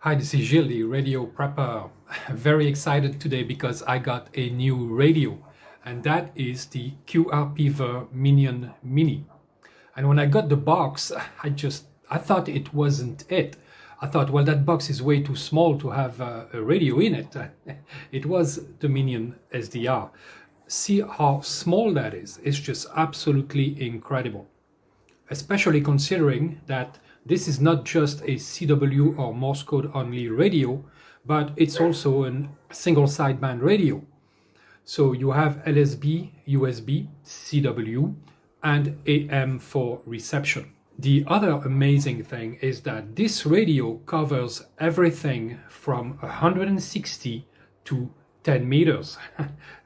Hi, this is Gilles, the radio prepper. Very excited today because I got a new radio, and that is the QRPVer Minion Mini. And when I got the box, I thought it wasn't it. I thought, well, that box is way too small to have a radio in it. It was the Minion SDR. See how small that is. It's just absolutely incredible. Especially considering that this is not just a CW or Morse code only radio, but it's also a single sideband radio. So you have LSB, USB, CW, and AM for reception. The other amazing thing is that this radio covers everything from 160 to 10 meters,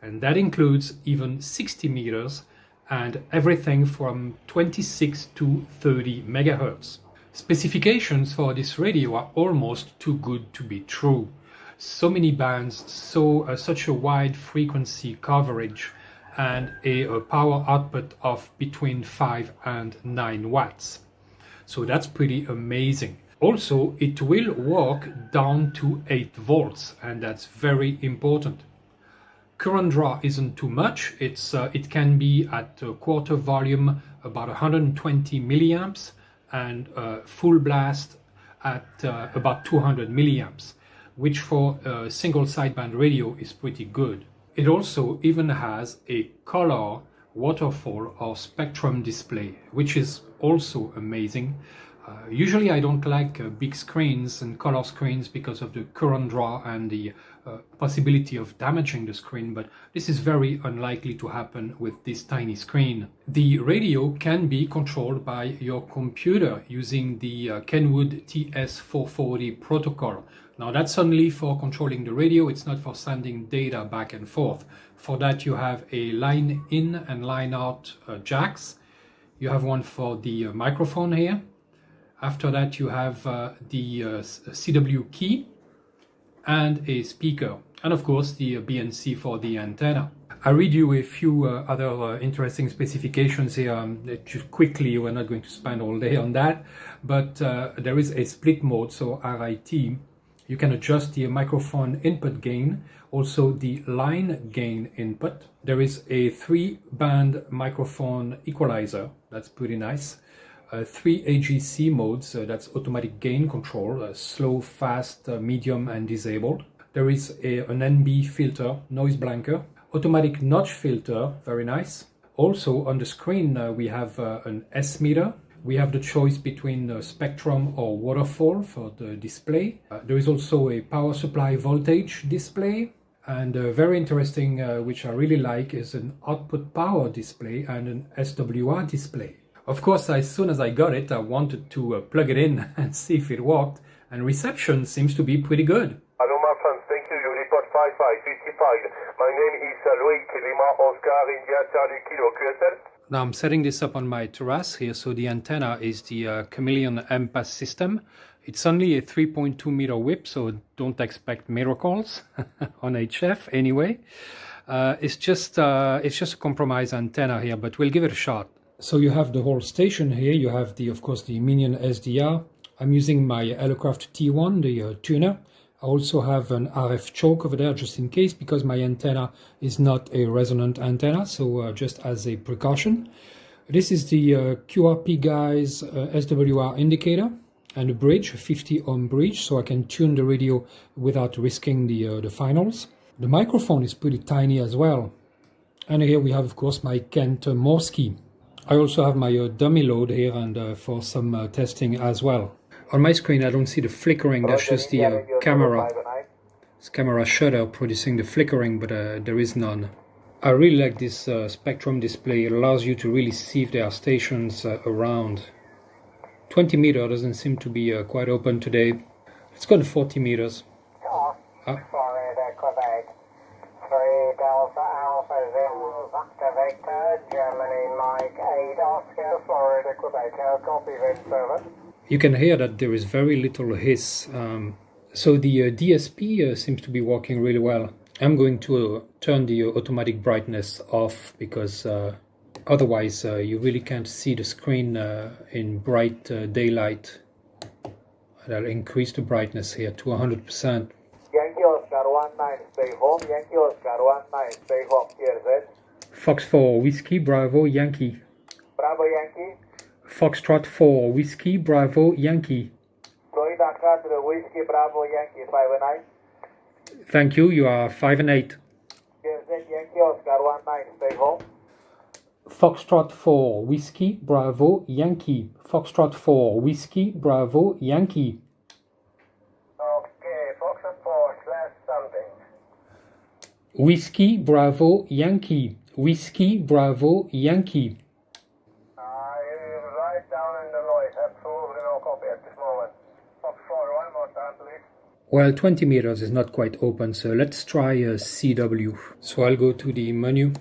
and that includes even 60 meters and everything from 26 to 30 megahertz. Specifications for this radio are almost too good to be true. So many bands, such a wide frequency coverage, and a power output of between 5 and 9 watts. So that's pretty amazing. Also, it will work down to 8 volts, and that's very important. Current draw isn't too much. It can be at quarter volume about 120 milliamps and full blast at about 200 milliamps, which for a single sideband radio is pretty good. It also even has a color waterfall or spectrum display, which is also amazing. Usually I don't like big screens and color screens because of the current draw and the possibility of damaging the screen, but this is very unlikely to happen with this tiny screen. The radio can be controlled by your computer using the Kenwood TS440 protocol. Now that's only for controlling the radio, it's not for sending data back and forth. For that you have a line in and line out jacks. You have one for the microphone here. After that you have the CW key and a speaker, and of course the BNC for the antenna. I read you a few other interesting specifications here. Just quickly, we're not going to spend all day on that, but there is a split mode, so RIT. You can adjust the microphone input gain, also the line gain input. There is a 3-band microphone equalizer, that's pretty nice. 3 AGC modes, that's automatic gain control, slow, fast, medium and disabled. There is an NB filter, noise blanker, automatic notch filter, very nice. Also on the screen we have an S meter. We have the choice between spectrum or waterfall for the display. There is also a power supply voltage display, and very interesting, which I really like, is an output power display and an SWR display. Of course, as soon as I got it, I wanted to plug it in and see if it worked, and reception seems to be pretty good. Hello, my friends, thank you. You report 5555. My name is Loic Lima Oscar India Charlie Kilo QSL. Now I'm setting this up on my terrace here, so the antenna is the Chameleon M-Pass system. It's only a 3.2 meter whip, so don't expect miracles on HF anyway. It's just a compromise antenna here, but we'll give it a shot. So you have the whole station here. You have of course the Minion SDR. I'm using my Elecraft T1, the tuner. I also have an RF choke over there just in case, because my antenna is not a resonant antenna, so just as a precaution. This is the QRP guy's SWR indicator and a bridge, a 50 ohm bridge, so I can tune the radio without risking the finals. The microphone is pretty tiny as well. And here we have of course my Kent Morse key. I also have my dummy load here and for some testing as well. On my screen I don't see the flickering, that's just the camera. It's camera shutter producing the flickering, but there is none. I really like this spectrum display. It allows you to really see if there are stations around. 20 meter doesn't seem to be quite open today. Let's go to 40 meters. You can hear that there is very little hiss, so the DSP seems to be working really well. I'm going to turn the automatic brightness off because otherwise you really can't see the screen in bright daylight. And I'll increase the brightness here to 100%. Yankee Oscar 19, stay home. Yankee Oscar 19, stay home. QRZ. Fox 4, Whiskey, Bravo, Yankee. Bravo Yankee. Foxtrot 4, Whiskey, Bravo, Yankee. Florida 4, Whiskey, Bravo Yankee 5 and 9. Thank you, you are 5 and 8. QRZ Yankee Oscar 19, stay home. Foxtrot 4, Whiskey, Bravo, Yankee. Foxtrot 4, Whiskey, Bravo, Yankee. Okay, Fox 4, something. Whiskey, Bravo, Yankee. Whiskey, Bravo, Yankee. Right down in the noise, absolutely no copy at this moment. Fox 4, one more time, please. Well, 20 meters is not quite open, so let's try a CW. So I'll go to the menu.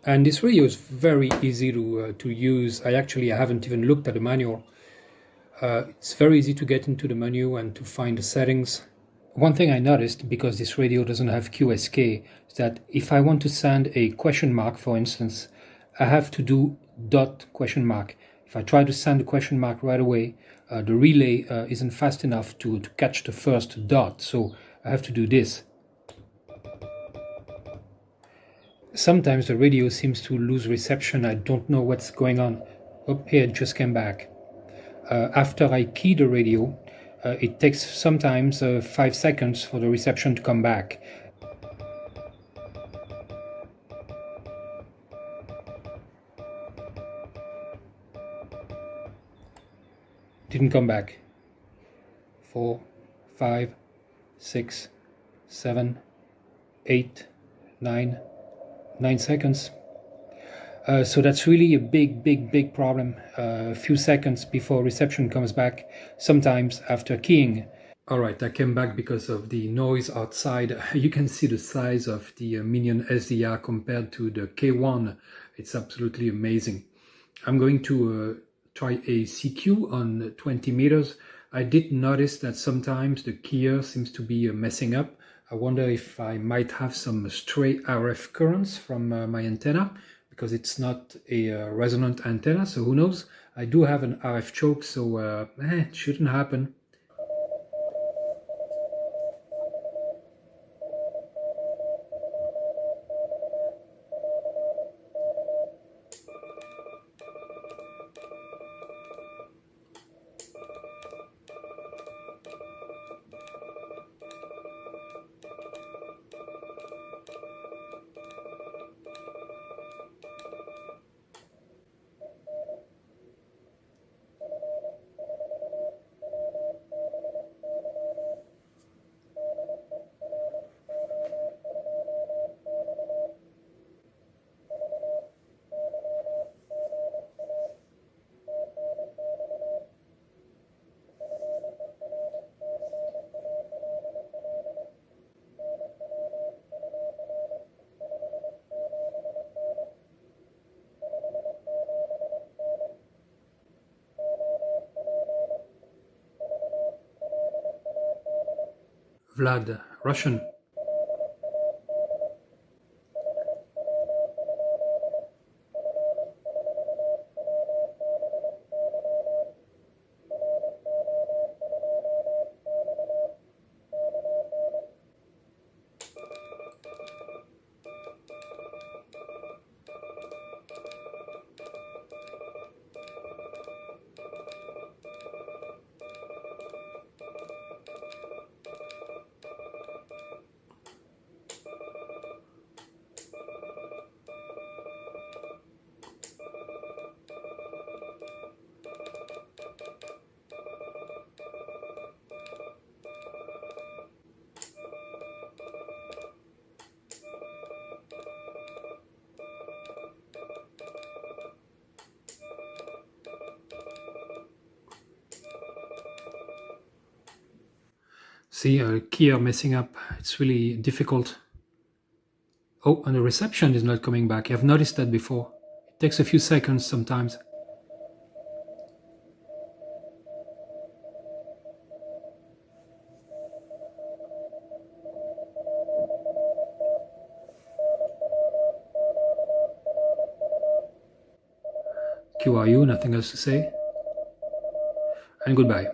And this radio is very easy to use. I haven't even looked at the manual. It's very easy to get into the menu and to find the settings. One thing I noticed, because this radio doesn't have QSK, is that if I want to send a question mark, for instance, I have to do dot question mark. If I try to send a question mark right away, the relay isn't fast enough to catch the first dot, so I have to do this. Sometimes the radio seems to lose reception. I don't know what's going on. Oh, here it just came back. After I key the radio, it takes sometimes 5 seconds for the reception to come back. Didn't come back. 4, 5, 6, 7, 8, 9 seconds. So that's really a big problem. A few seconds before reception comes back, sometimes after keying. Alright, I came back because of the noise outside. You can see the size of the Minion SDR compared to the K1. It's absolutely amazing. I'm going to try a CQ on 20 meters. I did notice that sometimes the keyer seems to be messing up. I wonder if I might have some stray RF currents from my antenna, because it's not a resonant antenna, so who knows. I do have an RF choke, so it shouldn't happen. Vlad, Russian. See, key are messing up. It's really difficult. Oh, and the reception is not coming back. I've noticed that before. It takes a few seconds sometimes. QRU, nothing else to say. And goodbye.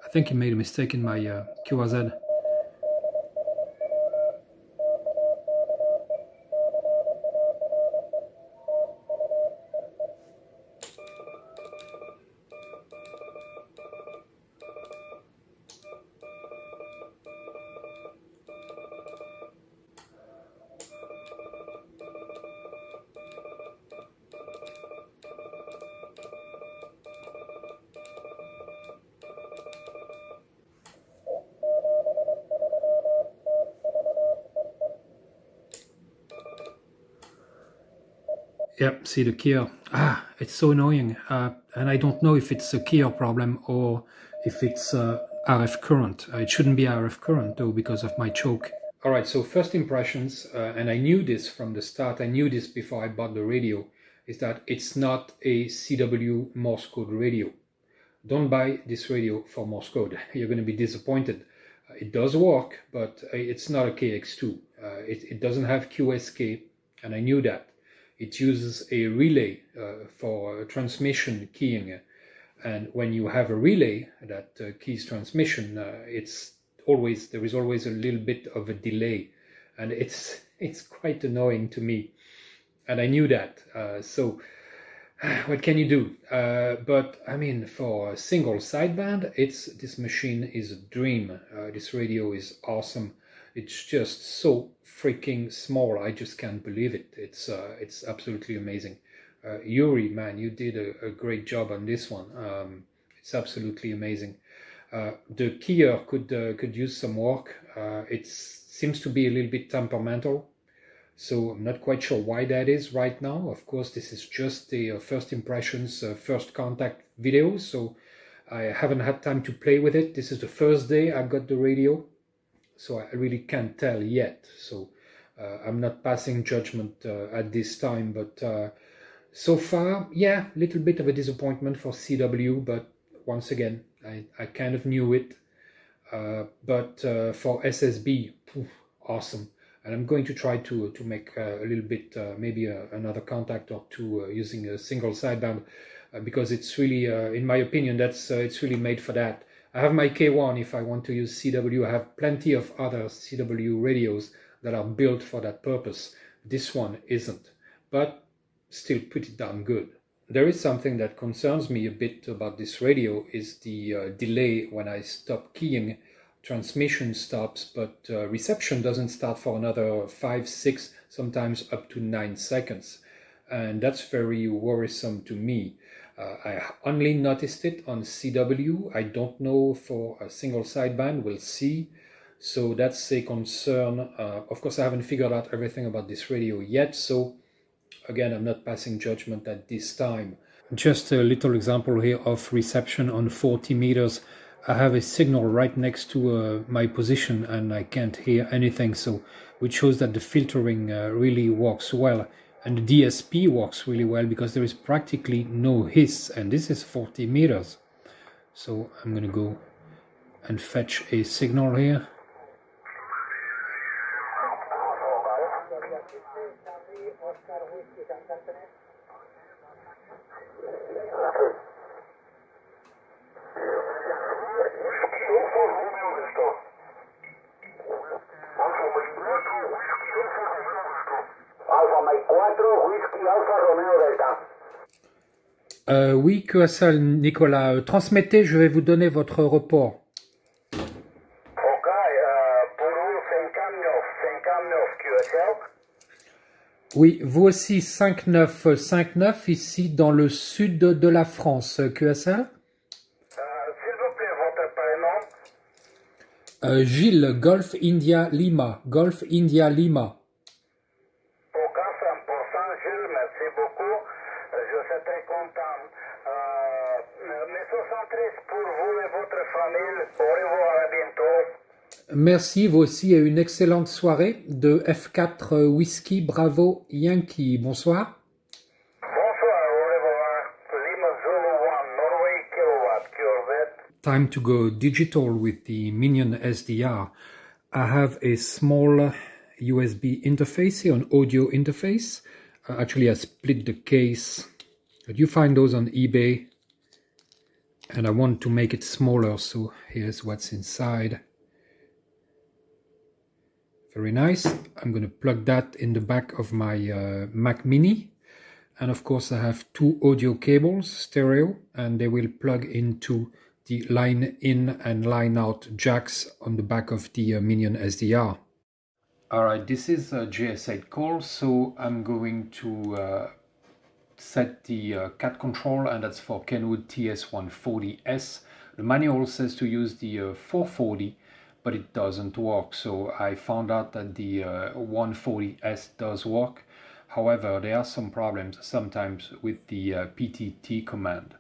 I think he made a mistake in my QRZ. Yep, see the keyer. It's so annoying. And I don't know if it's a keyer problem or if it's RF current. It shouldn't be RF current though because of my choke. All right, so first impressions, and I knew this from the start, I knew this before I bought the radio, is that it's not a CW Morse code radio. Don't buy this radio for Morse code. You're going to be disappointed. It does work, but it's not a KX2. It doesn't have QSK, and I knew that. It uses a relay for transmission keying, and when you have a relay that keys transmission, there is always a little bit of a delay, and it's quite annoying to me, and I knew that. So what can you do? But I mean, for a single sideband, this machine is a dream. This radio is awesome. It's just so freaking small. I just can't believe it. It's absolutely amazing. Yuri, man, you did a great job on this one. It's absolutely amazing. The keyer could use some work. It seems to be a little bit temperamental, so I'm not quite sure why that is right now. Of course, this is just the first impressions, first contact video, so I haven't had time to play with it. This is the first day I got the radio, so I really can't tell yet. So I'm not passing judgment at this time, but so far, yeah, a little bit of a disappointment for CW, but once again, I kind of knew it. But for SSB, awesome. And I'm going to try to make a little bit, maybe another contact or two using a single sideband, because it's really, in my opinion, it's really made for that. I have my K1 if I want to use CW. I have plenty of other CW radios that are built for that purpose. This one isn't, but still pretty darn good. There is something that concerns me a bit about this radio, is the delay when I stop keying. Transmission stops, but reception doesn't start for another 5, 6, sometimes up to 9 seconds. And that's very worrisome to me. I only noticed it on CW. I don't know for a single sideband, we'll see. So that's a concern. Of course, I haven't figured out everything about this radio yet, so again, I'm not passing judgment at this time. Just a little example here of reception on 40 meters. I have a signal right next to my position and I can't hear anything, so which shows that the filtering really works well. And the DSP works really well because there is practically no hiss, and this is 40 meters. So I'm going to go and fetch a signal here. Oui, QSA Nicolas, transmettez, je vais vous donner votre report. Ok, pour vous 59 QSL. Oui, vous aussi 5959 ici dans le sud de la France, QSL. S'il vous plaît, votre prénom. Gilles, Golf India Lima, Golf India Lima. Ok, 100%, Gilles, merci beaucoup. Je suis très content. Mes 73 pour vous et votre famille. Au revoir, à bientôt. Merci, vous aussi, et une excellente soirée de F4 Whisky Bravo Yankee. Bonsoir. Bonsoir, au revoir. Lima Zulu 1, Norway Kilowatt, QRPVer. Time to go digital with the Minion SDR. I have a small USB interface here, an audio interface. Actually, I split the case. You find those on eBay. and I want to make it smaller, so here's what's inside. Very nice. I'm going to plug that in the back of my Mac Mini, and of course I have two audio cables, stereo, and they will plug into the line in and line out jacks on the back of the Minion SDR. Alright, this is a JSA Call, so I'm going to set the cat control, and that's for Kenwood TS140S. The manual says to use the 440, but it doesn't work, so I found out that the 140S does work. However, there are some problems sometimes with the PTT command.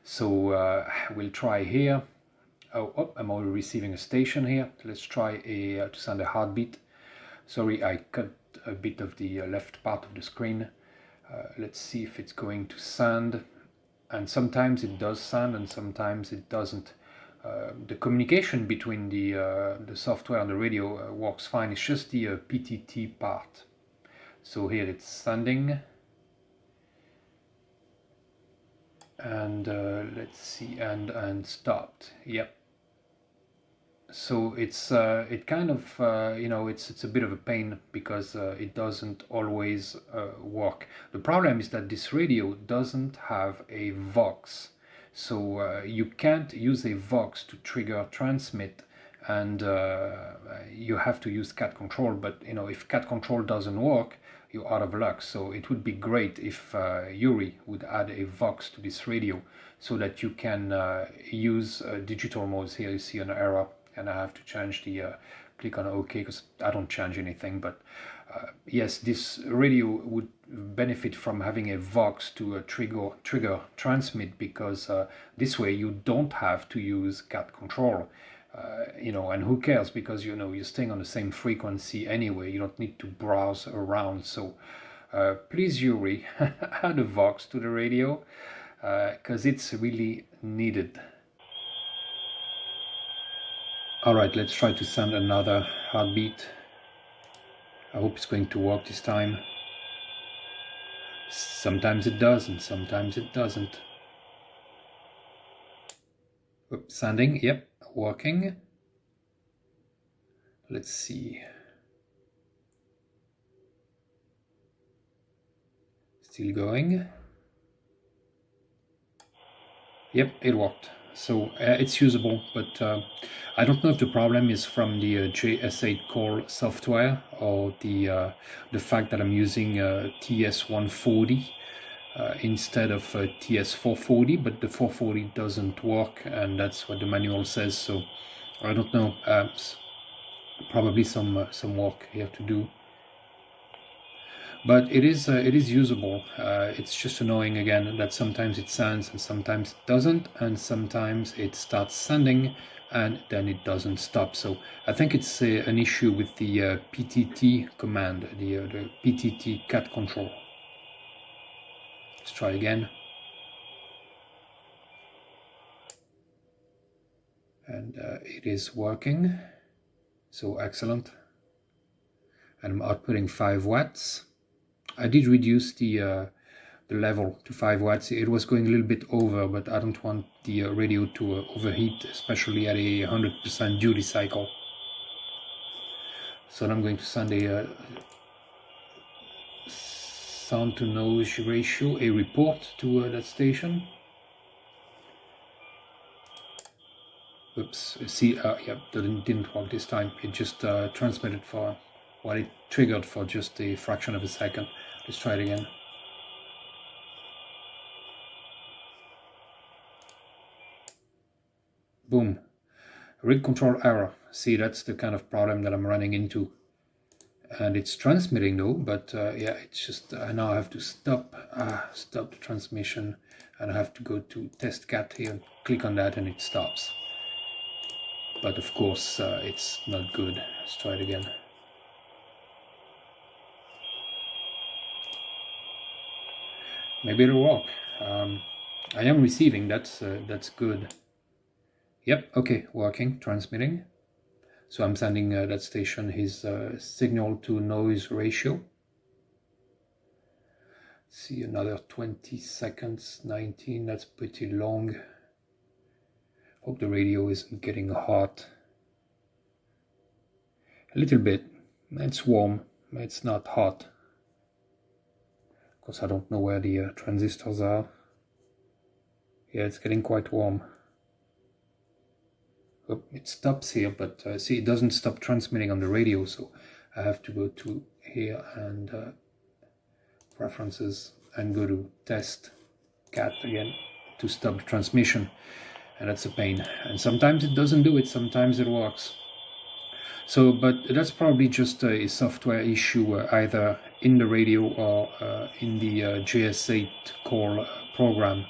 So we'll try here. Oh, I'm already receiving a station here. Let's try to send a heartbeat. Sorry, I cut a bit of the left part of the screen. Let's see if it's going to send. And sometimes it does send and sometimes it doesn't. The communication between the software and the radio works fine. It's just the PTT part. So here it's sending. And let's see, and stopped. Yep. So it's it kind of you know, it's a bit of a pain because it doesn't always work. The problem is that this radio doesn't have a Vox, so you can't use a Vox to trigger transmit, and you have to use cat control. But you know, if cat control doesn't work, you're out of luck. So it would be great if Yuri would add a Vox to this radio so that you can use digital modes. Here you see an error, and I have to change the click on OK because I don't change anything. But yes, this radio would benefit from having a Vox to trigger transmit, because this way you don't have to use cat control. You know, and who cares, because you know you're staying on the same frequency anyway. You don't need to browse around. So please, Yuri, add a Vox to the radio because it's really needed. Alright, let's try to send another heartbeat. I hope it's going to work this time. Sometimes it does and sometimes it doesn't. Oops, sending, yep, working. Let's see. Still going. Yep, it worked. So it's usable, but I don't know if the problem is from the JSA Call software or the fact that I'm using TS140 instead of TS440, but the 440 doesn't work, and that's what the manual says. So I don't know. Probably some work here to do. But it is usable. It's just annoying again that sometimes it sends and sometimes it doesn't, and sometimes it starts sending and then it doesn't stop. So I think it's an issue with the PTT command, the PTT cat control. Let's try again. And it is working. So excellent. And I'm outputting 5 watts. I did reduce the level to 5 watts. It was going a little bit over, but I don't want the radio to overheat, especially at a 100% duty cycle. So I'm going to send a sound to noise ratio, a report to that station. Oops, see, yeah, didn't work this time. It just transmitted for, well, it triggered for just a fraction of a second. Let's try it again. Boom. Read control error. See, that's the kind of problem that I'm running into. And it's transmitting though, but yeah, it's just, I now have to stop the transmission, and I have to go to test cat here, click on that, and it stops. But of course, it's not good. Let's try it again. Maybe it'll work. I am receiving, that's good. Yep, okay, working, transmitting. So I'm sending that station his signal to noise ratio. Let's see, another 20 seconds, 19, that's pretty long. Hope the radio isn't getting hot. A little bit. It's warm. It's not hot. Of course, I don't know where the transistors are. Yeah, it's getting quite warm. Oh, it stops here, but see, it doesn't stop transmitting on the radio, so I have to go to here and preferences and go to test cat again to stop the transmission, and that's a pain. And sometimes it doesn't do it, sometimes it works. So, but that's probably just a software issue, either in the radio or in the JSA Call program.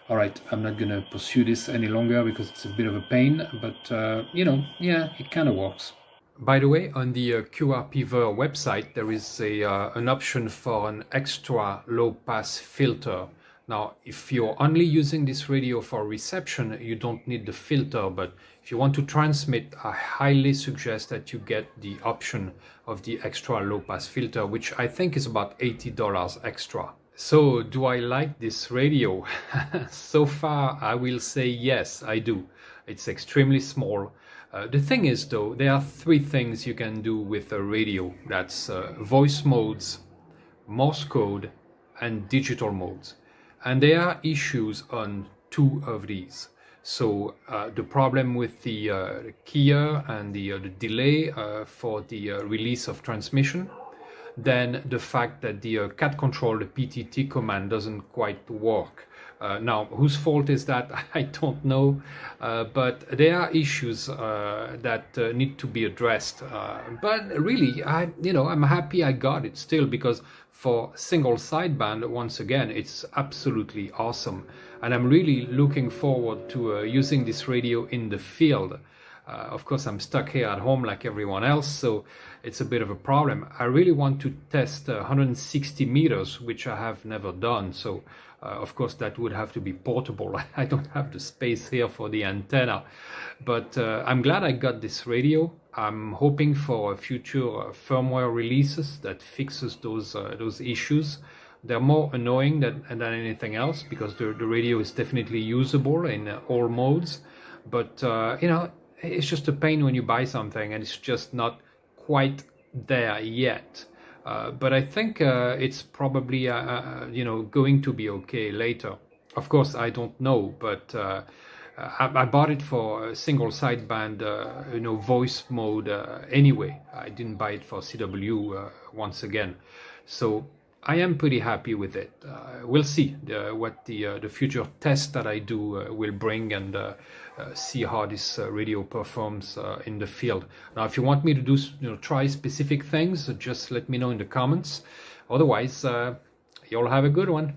Alright, I'm not gonna pursue this any longer because it's a bit of a pain, but you know, yeah, it kind of works. By the way, on the QRPVer website, there is an option for an extra low-pass filter. Now, if you're only using this radio for reception, you don't need the filter, but if you want to transmit, I highly suggest that you get the option of the extra low-pass filter, which I think is about $80 extra. So, do I like this radio? So far, I will say yes, I do. It's extremely small. The thing is, though, there are three things you can do with a radio. That's voice modes, Morse code, and digital modes. And there are issues on two of these. So the problem with the keyer and the delay for the release of transmission. Then the fact that the cat control, the PTT command, doesn't quite work. Now, whose fault is that? I don't know, but there are issues that need to be addressed. But really, I'm happy I got it still, because for single sideband, once again, it's absolutely awesome. And I'm really looking forward to using this radio in the field. Of course, I'm stuck here at home like everyone else, so it's a bit of a problem. I really want to test 160 meters, which I have never done. So, of course, that would have to be portable. I don't have the space here for the antenna. But I'm glad I got this radio. I'm hoping for future firmware releases that fixes those issues. They're more annoying than anything else, because the radio is definitely usable in all modes. But, it's just a pain when you buy something and it's just not quite there yet. But I think it's probably, going to be okay later. Of course, I don't know, but I bought it for single sideband, voice mode anyway. I didn't buy it for CW once again. So I am pretty happy with it. We'll see what the future test that I do will bring, and see how this radio performs in the field. Now, if you want me to do, try specific things, just let me know in the comments. Otherwise, you all have a good one.